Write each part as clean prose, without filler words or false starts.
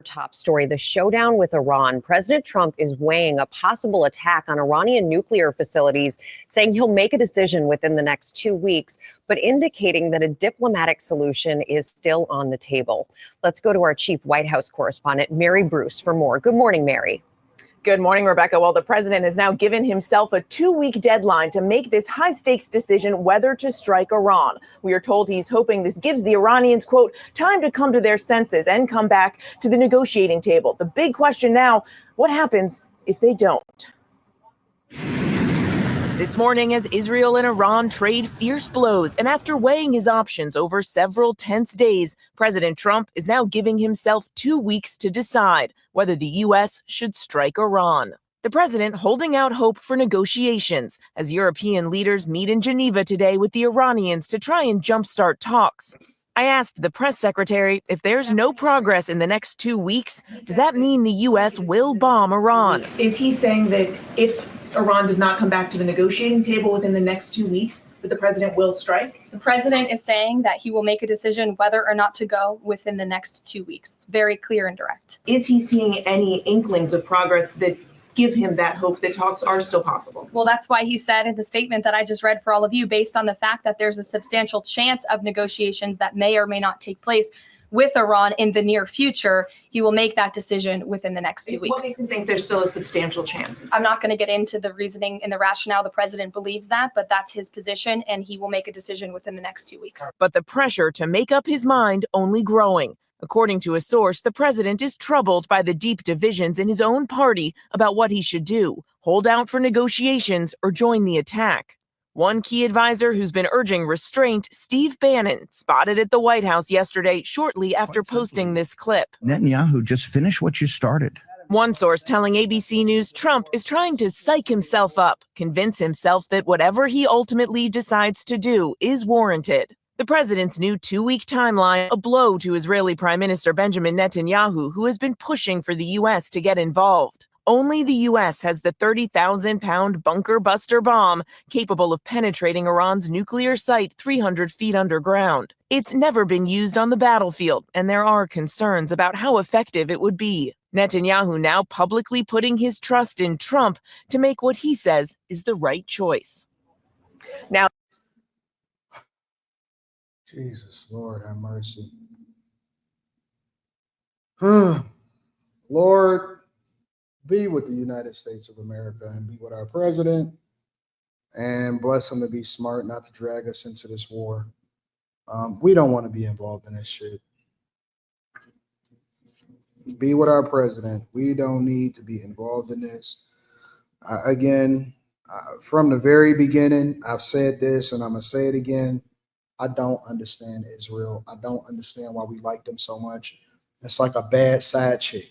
Top story, the showdown with Iran. President Trump is weighing a possible attack on Iranian nuclear facilities, saying he'll make a decision within the next 2 weeks, but indicating that a diplomatic solution is still on the table. Let's go to our chief White House correspondent, Mary Bruce, for more. Good morning, Mary. Good morning, Rebecca. Well, the president has now given himself a 2-week deadline to make this high-stakes decision whether to strike Iran. We are told he's hoping this gives the Iranians, quote, time to come to their senses and come back to the negotiating table. The big question now, what happens if they don't? This morning, as Israel and Iran trade fierce blows, and after weighing his options over several tense days, President Trump is now giving himself 2 weeks to decide whether the U.S. should strike Iran. The president holding out hope for negotiations as European leaders meet in Geneva today with the Iranians to try and jumpstart talks. I asked the press secretary if there's no progress in the next 2 weeks, does that mean the U.S. will bomb Iran? Is he saying that if Iran does not come back to the negotiating table within the next 2 weeks, that the president will strike? The president is saying that he will make a decision whether or not to go within the next 2 weeks. It's very clear and direct. Is he seeing any inklings of progress that give him that hope that talks are still possible? Well, that's why he said in the statement that I just read for all of you, based on the fact that there's a substantial chance of negotiations that may or may not take place with Iran in the near future, he will make that decision within the next 2 weeks. What makes him think there's still a substantial chance? I'm not going to get into the reasoning and the rationale. The president believes that, but that's his position, and he will make a decision within the next 2 weeks. But the pressure to make up his mind only growing. According to a source, the president is troubled by the deep divisions in his own party about what he should do, hold out for negotiations or join the attack. One key advisor who's been urging restraint, Steve Bannon, spotted at the White House yesterday shortly after posting this clip. Netanyahu, just finish what you started. One source telling ABC News Trump is trying to psych himself up, convince himself that whatever he ultimately decides to do is warranted. The president's new 2-week timeline, a blow to Israeli Prime Minister Benjamin Netanyahu, who has been pushing for the U.S. to get involved. Only the U.S. has the 30,000-pound bunker buster bomb capable of penetrating Iran's nuclear site 300 feet underground. It's never been used on the battlefield, and there are concerns about how effective it would be. Netanyahu now publicly putting his trust in Trump to make what he says is the right choice. Now, Jesus, Lord, have mercy. Lord, be with the United States of America and be with our president, and bless him to be smart, not to drag us into this war. We don't want to be involved in this shit. Be with our president. We don't need to be involved in this. From the very beginning, I've said this and I'm going to say it again. I don't understand Israel. I don't understand why we like them so much. It's like a bad side chick.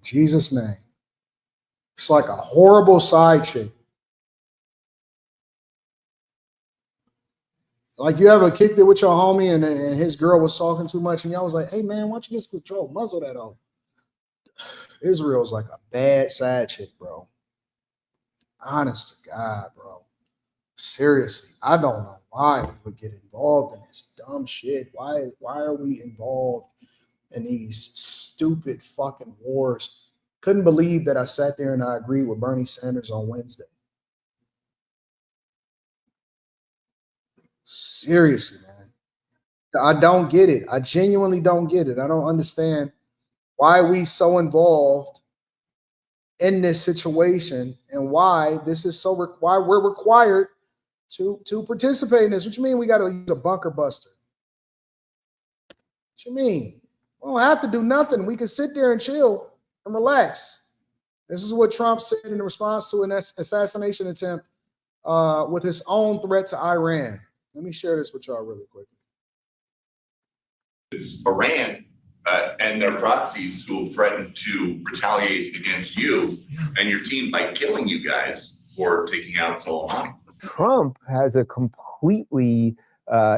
Jesus' name. It's like a horrible side chick. Like you ever kicked it with your homie and his girl was talking too much and y'all was like, hey man, why don't you get some control? Muzzle that off. Israel's like a bad side chick, bro. Honest to God, bro. Seriously, I don't know why we would get involved in this dumb shit. Why are we involved in these stupid fucking wars? Couldn't believe that I sat there and I agreed with Bernie Sanders on Wednesday. Seriously, man. I don't get it. I genuinely don't get it. I don't understand why we so involved in this situation and why this is so why we're required to participate in this. What you mean we got to use a bunker buster? What you mean? We don't have to do nothing. We can sit there and chill and relax. This is what Trump said in response to an assassination attempt with his own threat to Iran. Let me share this with y'all really quickly. It's Iran and their proxies who have threatened to retaliate against you and your team by killing you guys for taking out Soleimani. Trump has a completely,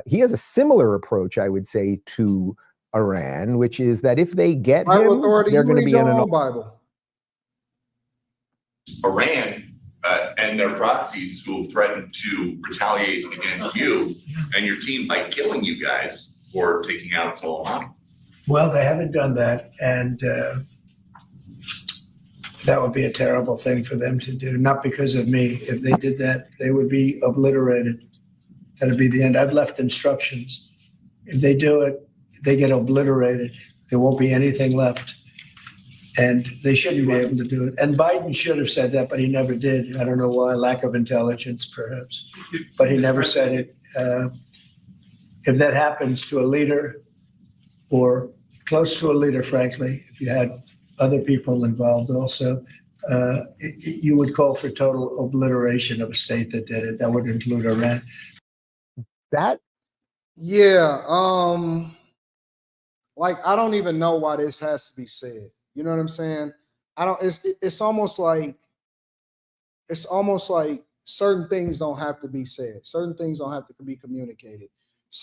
he has a similar approach, I would say, to Iran, which is that if they get him, they're going to be in an Bible. Iran and their proxies who have threatened to retaliate against you and your team by killing you guys for taking out Soleimani? Well, they haven't done that, and that would be a terrible thing for them to do, not because of me. If they did that, they would be obliterated. That would be the end. I've left instructions. If they do it, they get obliterated. There won't be anything left. And they shouldn't be able to do it. And Biden should have said that, but he never did. I don't know why, lack of intelligence, perhaps. But he never said it. If that happens to a leader or close to a leader, frankly, if you had other people involved also, you would call for total obliteration of a state that did it. That would include Iran. Yeah. Like, I don't even know why this has to be said. You know what I'm saying? It's almost like certain things don't have to be said. Certain things don't have to be communicated.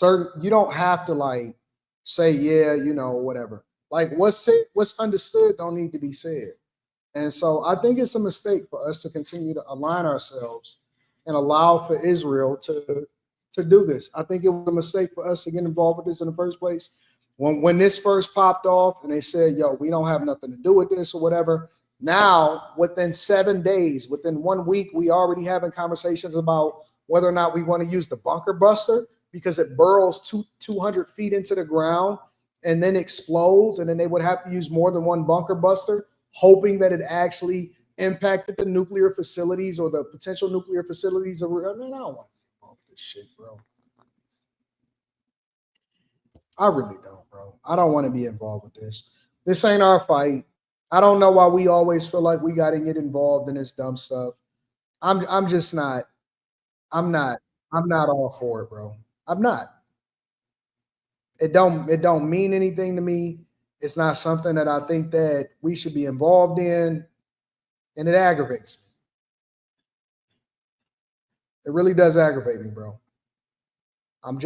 You don't have to like say, yeah, you know, whatever. Like what's understood don't need to be said. And so I think it's a mistake for us to continue to align ourselves and allow for Israel to do this. I think it was a mistake for us to get involved with this in the first place. When this first popped off and they said, yo, we don't have nothing to do with this or whatever. Now, within 7 days, within 1 week, we already having conversations about whether or not we want to use the bunker buster because it burrows 200 feet into the ground and then explodes. And then they would have to use more than one bunker buster, hoping that it actually impacted the nuclear facilities or the potential nuclear facilities. Man, I don't want to get involved with this shit, bro. I really don't, bro. I don't want to be involved with this. This ain't our fight. I don't know why we always feel like we got to get involved in this dumb stuff. I'm just not. I'm not all for it, bro. I'm not. It don't mean anything to me. It's not something that I think that we should be involved in, and it aggravates me. It really does aggravate me, bro. I'm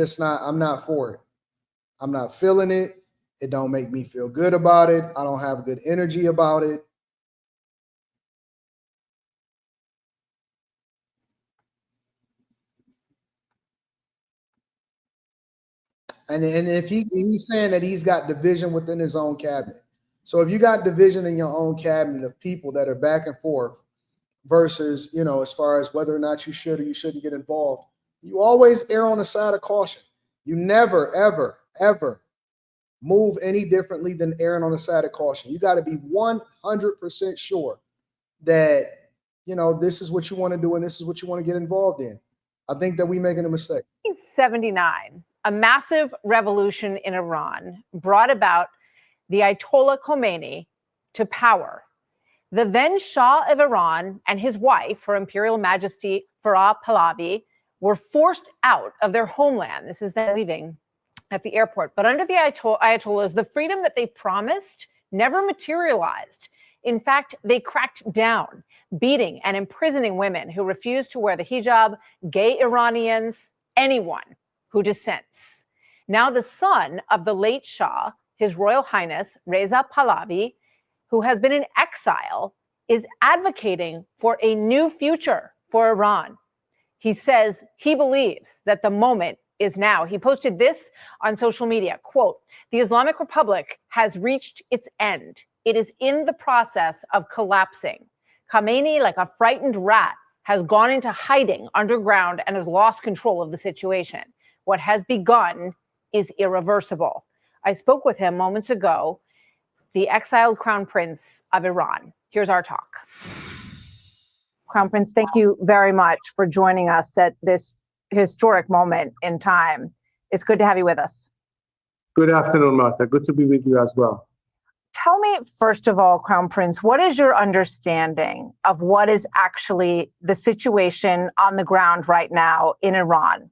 not for it. I'm not feeling it. It don't make me feel good about it. I don't have good energy about it. And if he's saying that he's got division within his own cabinet. So if you got division in your own cabinet of people that are back and forth versus, you know, as far as whether or not you should or you shouldn't get involved, you always err on the side of caution. You never, ever, ever move any differently than erring on the side of caution. You got to be 100% sure that, you know, this is what you want to do and this is what you want to get involved in. I think that we're making a mistake. 1979, a massive revolution in Iran brought about the Ayatollah Khomeini to power. The then Shah of Iran and his wife, Her Imperial Majesty Farah Pahlavi, were forced out of their homeland. This is them leaving at the airport. But under the Ayatollahs, the freedom that they promised never materialized. In fact, they cracked down, beating and imprisoning women who refused to wear the hijab, gay Iranians, anyone who dissents. Now the son of the late Shah, His Royal Highness Reza Pahlavi, who has been in exile, is advocating for a new future for Iran. He says he believes that the moment is now. He posted this on social media, quote, "The Islamic Republic has reached its end. It is in the process of collapsing. Khamenei, like a frightened rat, has gone into hiding underground and has lost control of the situation. What has begun is irreversible." I spoke with him moments ago, the exiled Crown Prince of Iran. Here's our talk. Crown Prince, thank you very much for joining us at this historic moment in time. It's good to have you with us. Good afternoon, Martha. Good to be with you as well. Tell me, first of all, Crown Prince, what is your understanding of what is actually the situation on the ground right now in Iran?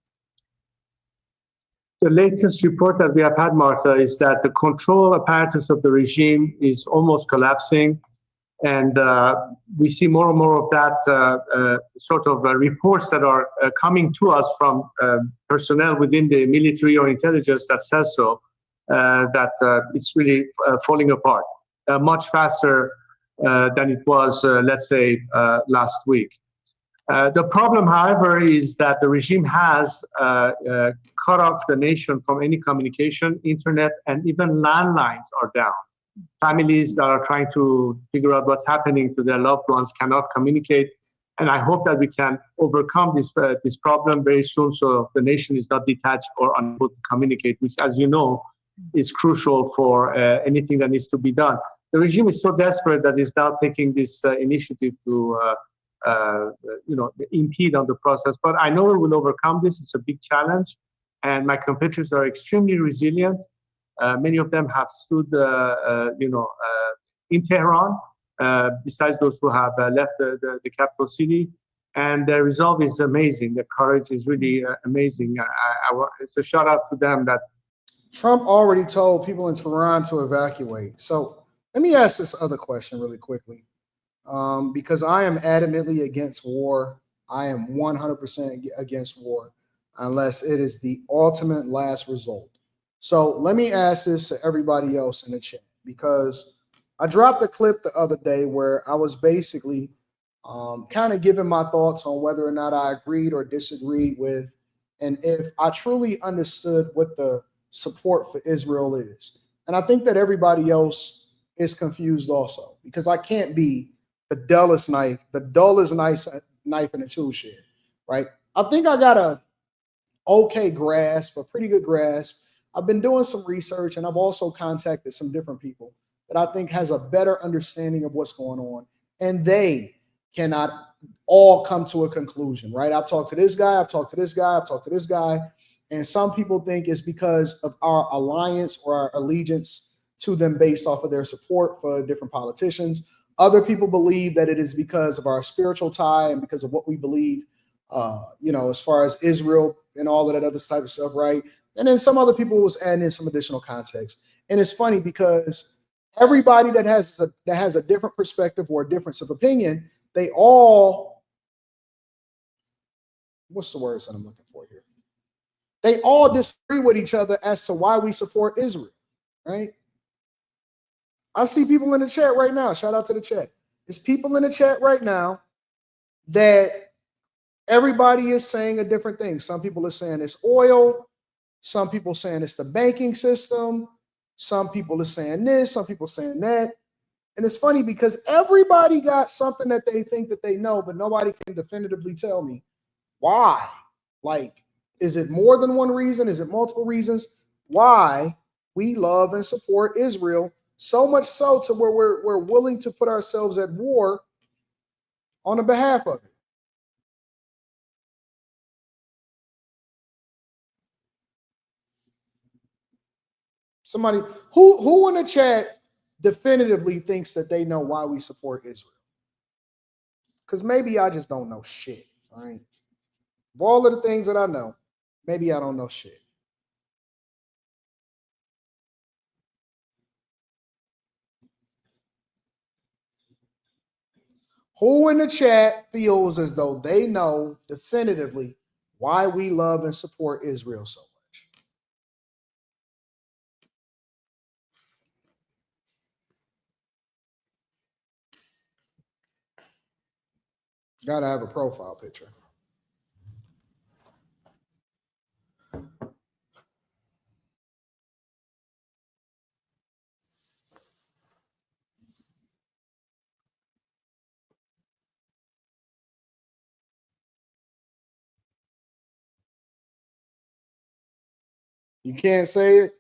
The latest report that we have had, Martha, is that the control apparatus of the regime is almost collapsing. And we see more and more of that sort of reports that are coming to us from personnel within the military or intelligence that says so, that it's really falling apart much faster than it was, let's say, last week. The problem, however, is that the regime has cut off the nation from any communication. Internet and even landlines are down. Families that are trying to figure out what's happening to their loved ones cannot communicate. And I hope that we can overcome this problem very soon, so the nation is not detached or unable to communicate, which, as you know, is crucial for anything that needs to be done. The regime is so desperate that it's now taking this initiative to impede on the process. But I know we will overcome this. It's a big challenge, and my competitors are extremely resilient. Many of them have stood, in Tehran, besides those who have left the capital city. And their resolve is amazing. Their courage is really amazing. It's a shout out to them that Trump already told people in Tehran to evacuate. So let me ask this other question really quickly. Because I am adamantly against war. I am 100% against war unless it is the ultimate last result. So let me ask this to everybody else in the chat, because I dropped a clip the other day where I was basically kind of giving my thoughts on whether or not I agreed or disagreed with, and if I truly understood what the support for Israel is. And I think that everybody else is confused also, because I can't be the dullest knife in the tool shed, right? I think I got a okay grasp, a pretty good grasp. I've been doing some research, and I've also contacted some different people that I think has a better understanding of what's going on, and they cannot all come to a conclusion, right? I've talked to this guy, I've talked to this guy, I've talked to this guy, and some people think it's because of our alliance or our allegiance to them based off of their support for different politicians. Other people believe that it is because of our spiritual tie and because of what we believe, as far as Israel and all of that other type of stuff, right? And then some other people was adding in some additional context. And it's funny because everybody that has a different perspective or a difference of opinion, they all, what's the words that I'm looking for here? They all disagree with each other as to why we support Israel, right? I see people in the chat right now. Shout out to the chat. There's people in the chat right now that everybody is saying a different thing. Some people are saying it's oil. Some people saying it's the banking system. Some people are saying this. Some people saying that. And it's funny because everybody got something that they think that they know, but nobody can definitively tell me why. Like, is it more than one reason? Is it multiple reasons why we love and support Israel? So much so to where we're willing to put ourselves at war on the behalf of it. Somebody who in the chat definitively thinks that they know why we support Israel? Because maybe I just don't know shit. All right. Of all of the things that I know, maybe I don't know shit. Who in the chat feels as though they know definitively why we love and support Israel so much? Gotta have a profile picture. You can't say it?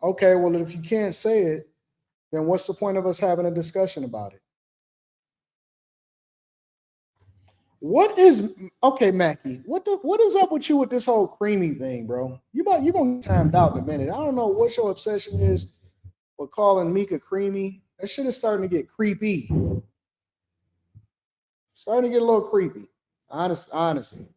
Okay, well, if you can't say it, then what's the point of us having a discussion about it? What is, okay, Mackie, what is up with you with this whole creamy thing, bro? You gonna get timed out in a minute. I don't know what your obsession is with calling Mika creamy. That shit is starting to get creepy. Starting to get a little creepy. Honestly.